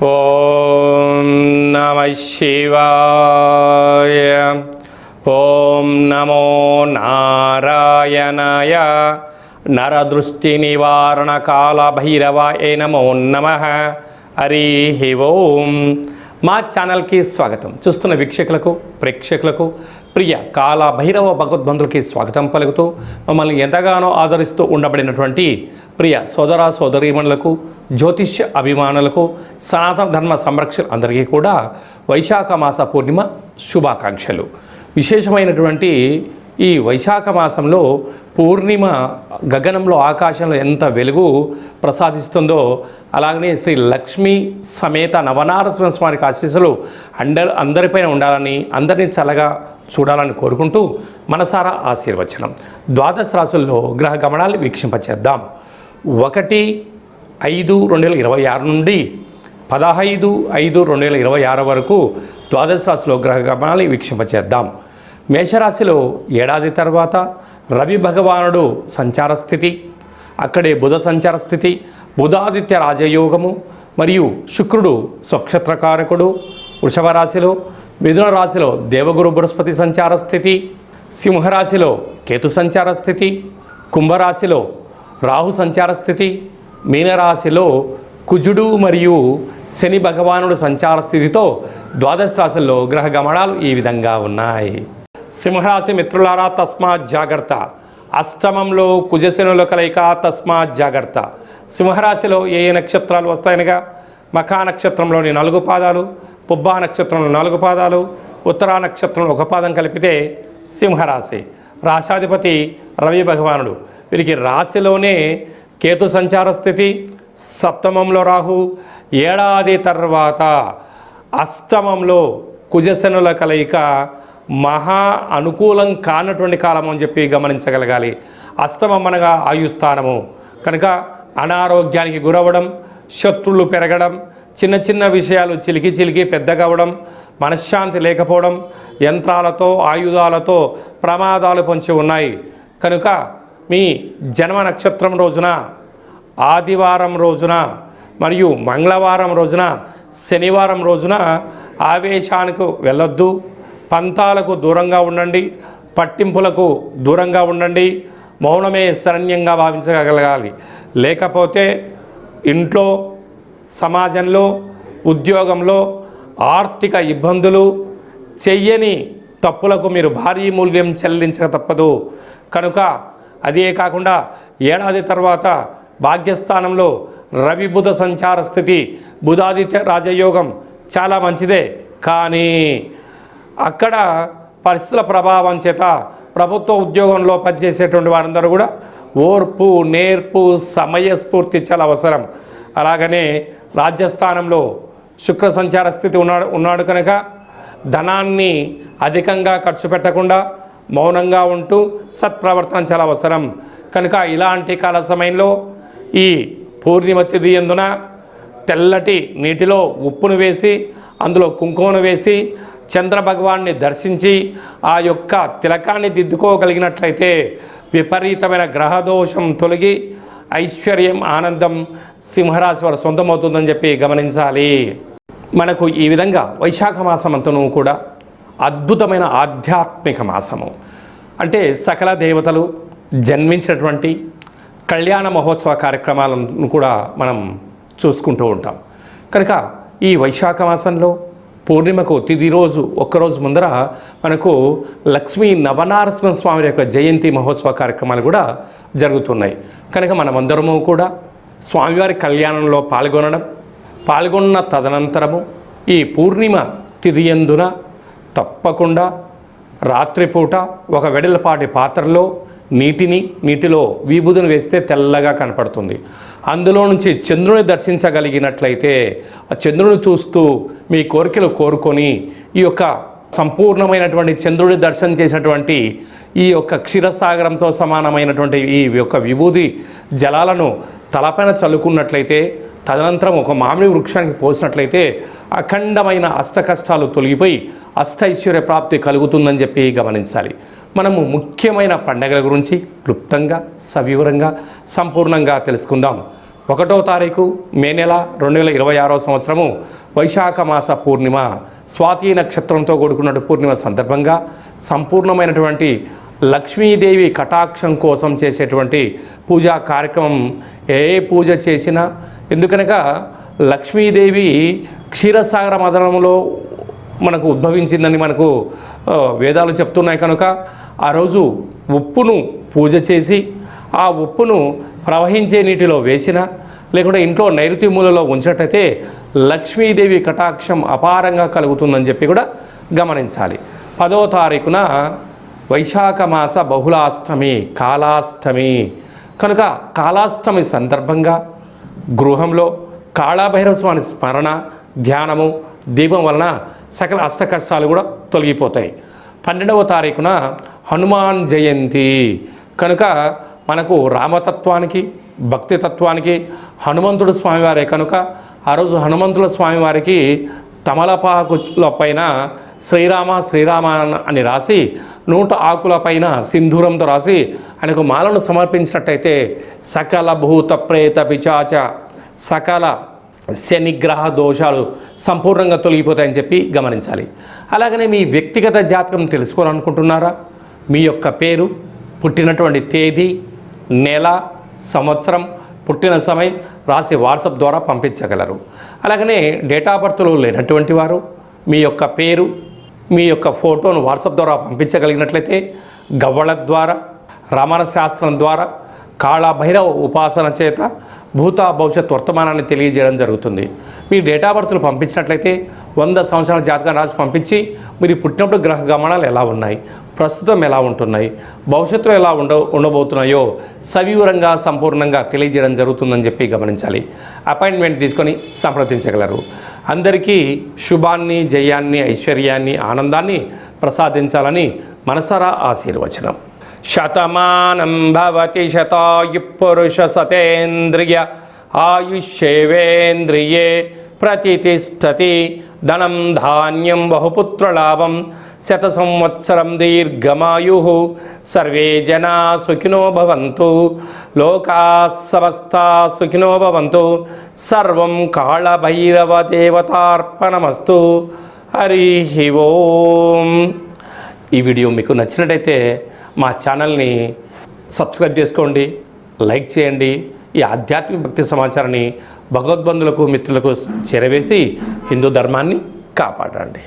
ఓం నమః శివాయ. ఓం నమో నారాయణాయ. నరదృష్టి నివారణ కాల భైరవాయ నమో నమః. హరి ఓం. మా ఛానల్కి స్వాగతం. చూస్తున్న వీక్షకులకు ప్రేక్షకులకు ప్రియ కాల భైరవ భగవద్బంధులకి స్వాగతం పలుకుతూ మమ్మల్ని ఎంతగానో ఆదరిస్తూ ఉండబడినటువంటి ప్రియ సోదర సోదరీమణులకు, జ్యోతిష్య అభిమానులకు, సనాతన ధర్మ సంరక్షణ అందరికీ కూడా వైశాఖ మాస పూర్ణిమ శుభాకాంక్షలు. విశేషమైనటువంటి ఈ వైశాఖ మాసంలో పూర్ణిమ గగనంలో ఆకాశంలో ఎంత వెలుగు ప్రసాదిస్తుందో అలాగనే శ్రీ లక్ష్మీ సమేత నవనారసింహ స్వామికి ఆశీస్సులు అందరిపైన ఉండాలని, అందరినీ చల్లగా చూడాలని కోరుకుంటూ మనసారా ఆశీర్వచనం. ద్వాదశ రాశుల్లో గ్రహ గమనాలు వీక్షింపచేద్దాం. 1/5/2026 నుండి 15/5/2026 వరకు ద్వాదశ రాశిలో గ్రహ గమనాలు వీక్షింపచేద్దాం. మేషరాశిలో ఏడాది తర్వాత రవి భగవానుడు సంచార స్థితి, అక్కడే బుధ సంచార స్థితి, బుధాదిత్య రాజయోగము మరియు శుక్రుడు స్వక్షత్రకారకుడు వృషభ రాశిలో, మిథున రాశిలో దేవగురు బృహస్పతి సంచార స్థితి, సింహరాశిలో కేతు సంచార స్థితి, కుంభరాశిలో రాహు సంచార స్థితి, మీనరాశిలో కుజుడు మరియు శని భగవానుడు సంచార స్థితితో ద్వాదశ రాశుల్లో గ్రహ గమనాలు ఈ విధంగా ఉన్నాయి. సింహరాశి మిత్రులారా, తస్మాత్ జాగ్రత్త. అష్టమంలో కుజశనుల కలయిక, తస్మాత్ జాగ్రత్త. సింహరాశిలో ఏ నక్షత్రాలు వస్తాయనగా మఖా నక్షత్రంలోని 4 పాదాలు, పుబ్బా నక్షత్రంలో 4 పాదాలు, ఉత్తరా నక్షత్రంలో 1 పాదం కలిపితే సింహరాశి. రాశాధిపతి రవి భగవానుడు. వీరికి రాశిలోనే కేతు సంచార స్థితి, సప్తమంలో రాహు, ఏడాది తర్వాత అష్టమంలో కుజశనుల కలయిక మహా అనుకూలం కానటువంటి కాలం అని చెప్పి గమనించగలగాలి. అష్టమం అనగా ఆయుస్థానము కనుక అనారోగ్యానికి గురవ్వడం, శత్రులు పెరగడం, చిన్న చిన్న విషయాలు చిలికి పెద్దగవడం, మనశ్శాంతి లేకపోవడం, యంత్రాలతో ఆయుధాలతో ప్రమాదాలు పొంచి ఉన్నాయి. కనుక మీ జన్మ నక్షత్రం రోజున, ఆదివారం రోజున మరియు మంగళవారం రోజున, శనివారం రోజున ఆవేశానికి వెళ్ళొద్దు. పంతాలకు దూరంగా ఉండండి, పట్టింపులకు దూరంగా ఉండండి. మౌనమే శరణ్యంగా భావించగలగాలి. లేకపోతే ఇంట్లో, సమాజంలో, ఉద్యోగంలో ఆర్థిక ఇబ్బందులు, చెయ్యని తప్పులకు మీరు భారీ మూల్యం చెల్లించక తప్పదు. కనుక అదే కాకుండా ఏడాది తర్వాత భాగ్యస్థానంలో రవి బుధ సంచార స్థితి, బుధాదిత్య రాజయోగం చాలా మంచిదే. కానీ అక్కడ పరిస్థితుల ప్రభావం చేత ప్రభుత్వ ఉద్యోగంలో పనిచేసేటువంటి వారందరూ కూడా ఓర్పు, నేర్పు, సమయస్ఫూర్తి చాలా అవసరం. అలాగనే రాజ్యస్థానంలో శుక్ర సంచార స్థితి ఉన్నాడు కనుక ధనాన్ని అధికంగా ఖర్చు పెట్టకుండా మౌనంగా ఉంటూ సత్ప్రవర్తన చాలా అవసరం. కనుక ఇలాంటి కాల సమయంలో ఈ పూర్ణిమ తిథి యందున తెల్లటి నీటిలో ఉప్పును వేసి అందులో కుంకుమను వేసి చంద్రభగవాన్ని దర్శించి ఆ యొక్క తిలకాన్ని దిద్దుకోగలిగినట్లయితే విపరీతమైన గ్రహదోషం తొలగి ఐశ్వర్యం, ఆనందం సింహరాశి వారు సొంతమవుతుందని చెప్పి గమనించాలి. మనకు ఈ విధంగా వైశాఖ మాసం అంతను కూడా అద్భుతమైన ఆధ్యాత్మిక మాసము. అంటే సకల దేవతలు జన్మించినటువంటి కళ్యాణ మహోత్సవ కార్యక్రమాలను కూడా మనం చూసుకుంటూ ఉంటాం. కనుక ఈ వైశాఖ మాసంలో పూర్ణిమకు తిథి రోజు ఒక్కరోజు ముందర మనకు లక్ష్మీ నవనారసింహ స్వామి యొక్క జయంతి మహోత్సవ కార్యక్రమాలు కూడా జరుగుతున్నాయి. కనుక మనమందరము కూడా స్వామివారి కళ్యాణంలో పాల్గొన్న తదనంతరము ఈ పూర్ణిమ తిథి యందున తప్పకుండా రాత్రిపూట ఒక వెడల్పాటి పాత్రలో నీటిలో విభూదిని వేస్తే తెల్లగా కనపడుతుంది. అందులో నుంచి చంద్రుని దర్శించగలిగినట్లయితే ఆ చంద్రుని చూస్తూ మీ కోరికలు కోరుకొని ఈ యొక్క సంపూర్ణమైనటువంటి చంద్రుడి దర్శనం చేసినటువంటి ఈ యొక్క క్షీరసాగరంతో సమానమైనటువంటి ఈ యొక్క విభూది జలాలను తలపైన చల్లుకున్నట్లయితే, తదనంతరం ఒక మామిడి వృక్షానికి పోసినట్లయితే అఖండమైన అష్ట కష్టాలు తొలగిపోయి అష్టైశ్వర్య ప్రాప్తి కలుగుతుందని చెప్పి గమనించాలి. మనము ముఖ్యమైన పండగల గురించి క్లుప్తంగా, సవివరంగా, సంపూర్ణంగా తెలుసుకుందాం. 1వ తారీఖు మే నెల 2026 సంవత్సరము వైశాఖ మాస పూర్ణిమ స్వాతి నక్షత్రంతో కూడుకున్న పూర్ణిమ సందర్భంగా సంపూర్ణమైనటువంటి లక్ష్మీదేవి కటాక్షం కోసం చేసేటువంటి పూజా కార్యక్రమం ఏ పూజ చేసినా, ఎందుకనగా లక్ష్మీదేవి క్షీరసాగర మదనంలో మనకు ఉద్భవించిందని మనకు వేదాలు చెప్తున్నాయి. కనుక ఆ రోజు ఉప్పును పూజ చేసి ఆ ఉప్పును ప్రవహించే నీటిలో వేసిన, లేకుంటే ఇంట్లో నైరుతి మూలలో ఉంచినట్టయితే లక్ష్మీదేవి కటాక్షం అపారంగా కలుగుతుందని చెప్పి కూడా గమనించాలి. 10వ తారీఖున వైశాఖ మాస బహుళాష్టమి కాళాష్టమి కనుక కాళాష్టమి సందర్భంగా గృహంలో కాళభైరవ స్వామి స్మరణ, ధ్యానము, దీపం వలన సకల అష్ట కష్టాలు కూడా తొలగిపోతాయి. 12వ తారీఖున హనుమాన్ జయంతి కనుక మనకు రామతత్వానికి, భక్తి తత్వానికి హనుమంతుడు స్వామివారే. కనుక ఆ రోజు హనుమంతుల స్వామివారికి తమలపాకుల పైన శ్రీరామ శ్రీరామ అని రాసి 100 ఆకుల పైన సింధూరంతో రాసి ఆయనకు మాలను సమర్పించినట్టయితే సకల భూత ప్రేత పిచాచ సకల శనిగ్రహ దోషాలు సంపూర్ణంగా తొలగిపోతాయని చెప్పి గమనించాలి. అలాగనే మీ వ్యక్తిగత జాతకం తెలుసుకోవాలనుకుంటున్నారా? మీ యొక్క పేరు, పుట్టినటువంటి తేదీ, నెల, సంవత్సరం, పుట్టిన సమయం రాసి వాట్సాప్ ద్వారా పంపించగలరు. అలాగనే డేట్ ఆఫ్ బర్త్లో లేనటువంటి వారు మీ యొక్క పేరు, మీ యొక్క ఫోటోను వాట్సాప్ ద్వారా పంపించగలిగినట్లయితే గవ్వళ ద్వారా, రమణ శాస్త్రం ద్వారా, కాళభైరవ ఉపాసన చేత భూత భవిష్యత్ వర్తమానాన్ని తెలియజేయడం జరుగుతుంది. మీ డేట్ ఆఫ్ బర్త్లు పంపించినట్లయితే 100 సంవత్సరాల జాతకాన్ని రాసి పంపించి మీరు పుట్టినప్పుడు గ్రహ గమనాలు ఎలా ఉన్నాయి, ప్రస్తుతం ఎలా ఉంటున్నాయి, భవిష్యత్తులో ఎలా ఉండబోతున్నాయో సవివరంగా సంపూర్ణంగా తెలియజేయడం జరుగుతుందని చెప్పి గమనించాలి. అపాయింట్మెంట్ తీసుకొని సంప్రదించగలరు. అందరికీ శుభాన్ని, జయాన్ని, ఐశ్వర్యాన్ని, ఆనందాన్ని ప్రసాదించాలని మనసారా ఆశీర్వచనం. శతమానం భవతి శతాయు పురుష సతేంద్రియ ఆయుష్యేవేంద్రియే ప్రతిష్టతి ధనం ధాన్యం బహుపుత్రలాభం శత సంవత్సరం దీర్ఘమాయు సర్వే జనా సుఖినో భవంతు లోకా సమస్తా సుఖినో భవంతు సర్వం కాళభైరవ దేవతార్పణమస్తు. హరి ఓం. ఈ వీడియో మీకు నచ్చినట్టయితే మా ఛానల్ని సబ్స్క్రైబ్ చేసుకోండి, లైక్ చేయండి. ఈ ఆధ్యాత్మిక భక్తి సమాచారాన్ని భగవద్బంధులకు, మిత్రులకు చేరవేసి హిందూ ధర్మాన్ని కాపాడండి.